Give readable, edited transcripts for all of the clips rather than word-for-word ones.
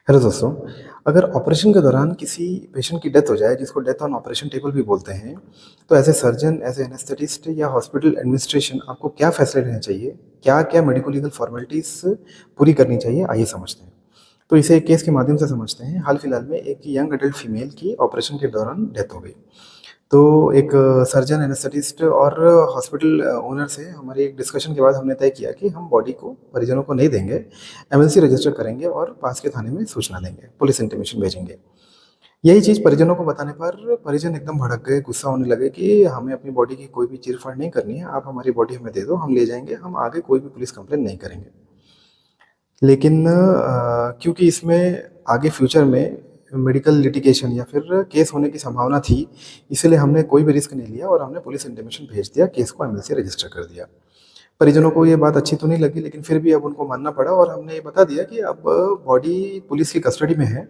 Hello दोस्तों, अगर operation के दौरान किसी पेशेंट की डेथ हो जाए, जिसको डेथ ऑन ऑपरेशन टेबल भी बोलते हैं, तो as a surgeon, as a anaesthetist या हॉस्पिटल एडमिनिस्ट्रेशन आपको क्या फैसले लेने चाहिए? क्या-क्या मेडिको लीगल फॉर्मेलिटीज़ पूरी करनी चाहिए? आइए समझते हैं। तो इसे एक केस के माध्यम से समझते हैं। हाल-फिलहाल में एक यंग एडल्ट फीमेल की ऑपरेशन के दौरान डेथ हो गई। तो एक सर्जन, एनेस्थेटिस्ट और हॉस्पिटल ओनर से हमारी एक डिस्कशन के बाद हमने तय किया कि हम बॉडी को परिजनों को नहीं देंगे, एमएलसी रजिस्टर करेंगे और पास के थाने में सूचना देंगे, पुलिस इंटीमेशन भेजेंगे। यही चीज़ परिजनों को बताने पर परिजन एकदम भड़क गए, गुस्सा होने लगे कि हमें अपनी बॉडी की कोई भी चीर-फाड़ नहीं करनी है, आप हमारी बॉडी हमें दे दो, हम ले जाएँगे, हम आगे कोई भी पुलिस कंप्लेंट नहीं करेंगे। लेकिन क्योंकि इसमें आगे फ्यूचर में मेडिकल लिटिगेशन या फिर केस होने की संभावना थी, इसीलिए हमने कोई भी रिस्क नहीं लिया और हमने पुलिस इंटीमेशन भेज दिया, केस को एमएलसी रजिस्टर कर दिया। परिजनों को ये बात अच्छी तो नहीं लगी, लेकिन फिर भी अब उनको मानना पड़ा और हमने ये बता दिया कि अब बॉडी पुलिस की कस्टडी में है।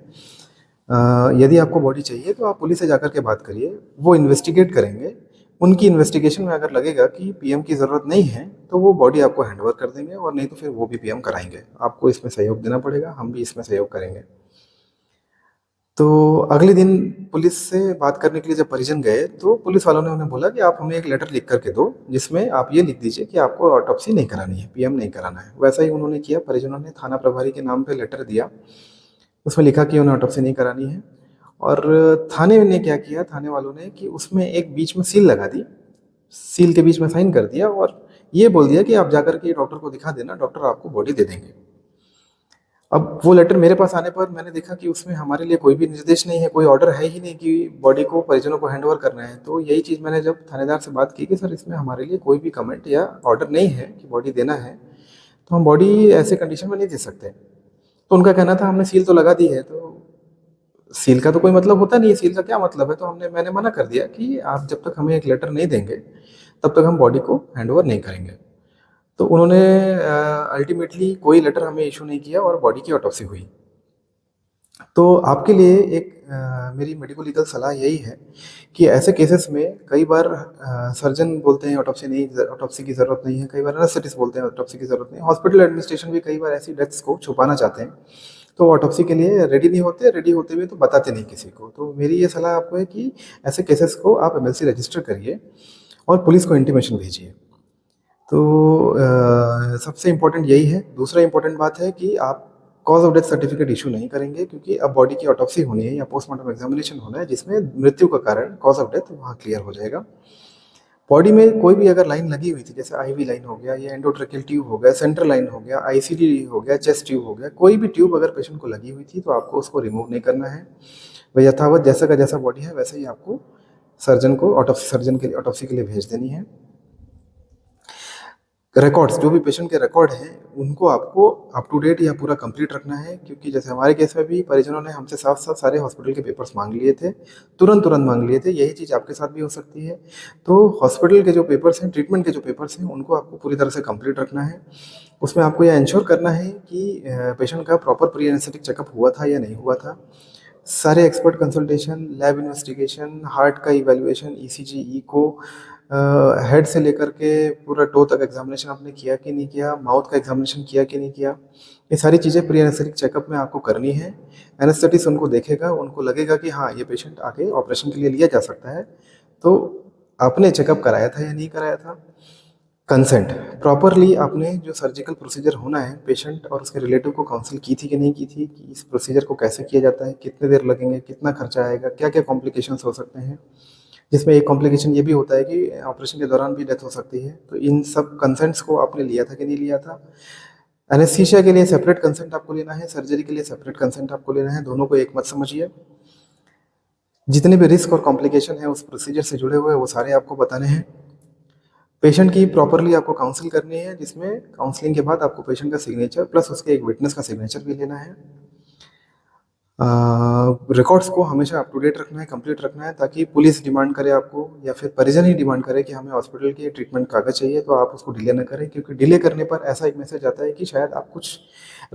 यदि आपको बॉडी चाहिए तो आप पुलिस से जाकर के बात करिए, वो इन्वेस्टिगेट करेंगे। उनकी इन्वेस्टिगेशन में अगर लगेगा कि पीएम की ज़रूरत नहीं है, तो वो बॉडी आपको हैंडओवर कर देंगे और नहीं तो फिर वो भी पीएम कराएँगे। आपको इसमें सहयोग देना पड़ेगा, हम भी इसमें सहयोग करेंगे। तो अगले दिन पुलिस से बात करने के लिए जब परिजन गए, तो पुलिस वालों ने उन्हें बोला कि आप हमें एक लेटर लिख कर के दो, जिसमें आप ये लिख दीजिए कि आपको ऑटोप्सी नहीं करानी है, पीएम नहीं कराना है। वैसा ही उन्होंने किया, परिजनों ने थाना प्रभारी के नाम पे लेटर दिया। उसमें लिखा कि उन्हें ऑटोप्सी नहीं करानी है और थाने ने क्या किया, थाने वालों ने कि उसमें एक बीच में सील लगा दी। सील के बीच में साइन कर दिया और ये बोल दिया कि आप जाकर के डॉक्टर को दिखा देना, डॉक्टर आपको बॉडी दे देंगे। अब वो लेटर मेरे पास आने पर मैंने देखा कि उसमें हमारे लिए कोई भी निर्देश नहीं है, कोई ऑर्डर है ही नहीं कि बॉडी को परिजनों को हैंडओवर करना है। तो यही चीज़ मैंने जब थानेदार से बात की कि सर इसमें हमारे लिए कोई भी कमेंट या ऑर्डर नहीं है कि बॉडी देना है, तो हम बॉडी ऐसे कंडीशन में नहीं दे सकते। तो उनका कहना था हमने सील तो लगा दी है, तो सील का तो कोई मतलब होता नहीं है, सील का क्या मतलब है? तो मैंने मना कर दिया कि आप जब तक हमें एक लेटर नहीं देंगे, तब तक हम बॉडी को हैंडओवर नहीं करेंगे। तो उन्होंने अल्टीमेटली कोई लेटर हमें इश्यू नहीं किया और बॉडी की ऑटोप्सी हुई। तो आपके लिए एक मेरी मेडिको लीगल सलाह यही है कि ऐसे केसेस में कई बार सर्जन बोलते हैं ऑटोप्सी की ज़रूरत नहीं है, कई बार एनेस्थेटिस्ट बोलते हैं ऑटोप्सी की ज़रूरत नहीं है, हॉस्पिटल एडमिनिस्ट्रेशन भी कई बार ऐसी डेथ्स को छुपाना चाहते हैं, तो ऑटोप्सी के लिए रेडी नहीं होते, रेडी होते हुए तो बताते नहीं किसी को। तो मेरी ये सलाह आपको है कि ऐसे केसेस को आप एमएलसी रजिस्टर करिए और पुलिस को इंटीमेशन भेजिए। तो सबसे इम्पोर्टेंट यही है। दूसरा इम्पोर्टेंट बात है कि आप cause of death certificate issue नहीं करेंगे क्योंकि अब बॉडी की ऑटोप्सी होनी है या पोस्टमार्टम एग्ज़ामिनेशन होना है जिसमें मृत्यु का कारण कॉज़ ऑफ डेथ वहाँ क्लियर हो जाएगा। बॉडी में कोई भी अगर लाइन लगी हुई थी, जैसे आईवी लाइन हो गया या एंडोट्रेकियल ट्यूब हो गया, सेंट्रल लाइन हो गया, आईसीडी हो गया, चेस्ट ट्यूब हो गया, कोई भी ट्यूब अगर पेशेंट को लगी हुई थी तो आपको उसको रिमूव नहीं करना है। वह यथावत जैसा का जैसा बॉडी है वैसे ही आपको सर्जन को ऑटोप्सी के लिए भेज देनी है। रिकॉर्ड्स जो भी पेशेंट के रिकॉर्ड हैं, उनको आपको अप टू डेट या पूरा कंप्लीट रखना है क्योंकि जैसे हमारे केस में भी परिजनों ने हमसे साथ-साथ सारे हॉस्पिटल के पेपर्स माँग लिए थे, तुरंत-तुरंत माँग लिए थे, यही चीज़ आपके साथ भी हो सकती है। तो हॉस्पिटल के जो पेपर्स हैं, ट्रीटमेंट के जो पेपर्स हैं, उनको आपको पूरी तरह से कंप्लीट रखना है। उसमें आपको ये एंश्योर करना है कि पेशेंट का प्रॉपर प्री एनेस्थेटिक चेकअप हुआ था या नहीं हुआ था। सारे expert consultation, lab investigation, heart का इवैल्यूएशन, ईसीजी, इको हेड से लेकर के पूरा टो तक एग्ज़ामिनेशन आपने किया कि नहीं किया, माउथ का एग्ज़ामिनेशन किया कि नहीं किया, ये सारी चीज़ें प्री एनेस्थेटिक चेकअप में आपको करनी है। एनेस्थेटिस्ट उनको देखेगा, उनको लगेगा कि हाँ, ये पेशेंट आगे ऑपरेशन के लिए लिया जा सकता है, तो आपने चेकअप कराया था या नहीं कराया था? कंसेंट प्रॉपरली आपने जो सर्जिकल प्रोसीजर होना है, पेशेंट और उसके रिलेटिव को काउंसिल की थी कि नहीं की थी कि इस प्रोसीजर को कैसे किया जाता है, कितनी देर लगेंगे, कितना खर्चा आएगा, क्या-क्या कॉम्प्लिकेशंस हो सकते हैं। जिसमें एक कॉम्प्लिकेशन ये भी होता है कि ऑपरेशन के दौरान भी डेथ हो सकती है। तो इन सब कंसेंट्स को आपने लिया था कि नहीं लिया था? एनेस्थीसिया के लिए सेपरेट कंसेंट आपको लेना है, सर्जरी के लिए सेपरेट कंसेंट आपको लेना है, दोनों को एक मत समझिए। जितने भी रिस्क और कॉम्प्लिकेशन है उस प्रोसीजर से जुड़े हुए वो सारे आपको बताने हैं। पेशेंट की प्रॉपरली आपको काउंसिल करनी है जिसमें काउंसलिंग के बाद आपको पेशेंट का सिग्नेचर प्लस उसके एक विटनेस का सिग्नेचर भी लेना है। रिकॉर्ड्स को हमेशा अप टू डेट रखना है, कंप्लीट रखना है ताकि पुलिस डिमांड करे आपको या फिर परिजन ही डिमांड करे कि हमें हॉस्पिटल के ट्रीटमेंट कागज़ चाहिए, तो आप उसको डिले ना करें क्योंकि डिले करने पर ऐसा एक मैसेज आता है कि शायद आप कुछ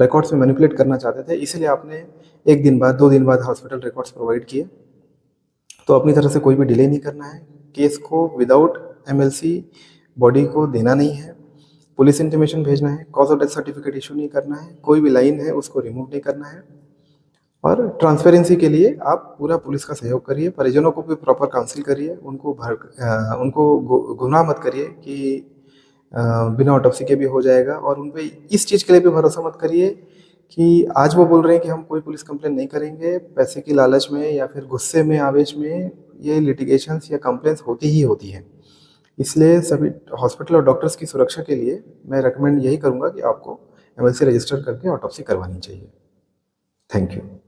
रिकॉर्ड्स में मैनिपुलेट करना चाहते थे, इसीलिए आपने 1 दिन बाद, 2 दिन बाद हॉस्पिटल रिकॉर्ड्स प्रोवाइड किए। तो अपनी तरफ से कोई भी डिले नहीं करना है। केस को विदाउट एमएलसी बॉडी को देना नहीं है। पुलिस इंटीमेशन भेजना है, cause of death certificate issue नहीं करना है, कोई भी लाइन है उसको रिमूव नहीं करना है। और ट्रांसपेरेंसी के लिए आप पूरा पुलिस का सहयोग करिए, परिजनों को भी प्रॉपर काउंसिल करिए, उनको गुमराह मत करिए कि अ, बिना ऑटोप्सी के भी हो जाएगा, और उन पे इस चीज़ के लिए भी भरोसा मत करिए कि आज वो बोल रहे हैं कि हम कोई पुलिस कंप्लेंट नहीं करेंगे, पैसे की लालच में या फिर गुस्से में, आवेश में ये लिटिगेशंस या कंप्लेंट्स होती ही होती हैं। इसलिए सभी हॉस्पिटल और डॉक्टर्स की सुरक्षा के लिए मैं रिकमेंड यही करूँगा कि आपको एमएलसी रजिस्टर करके ऑटोप्सी करवानी चाहिए। Thank you.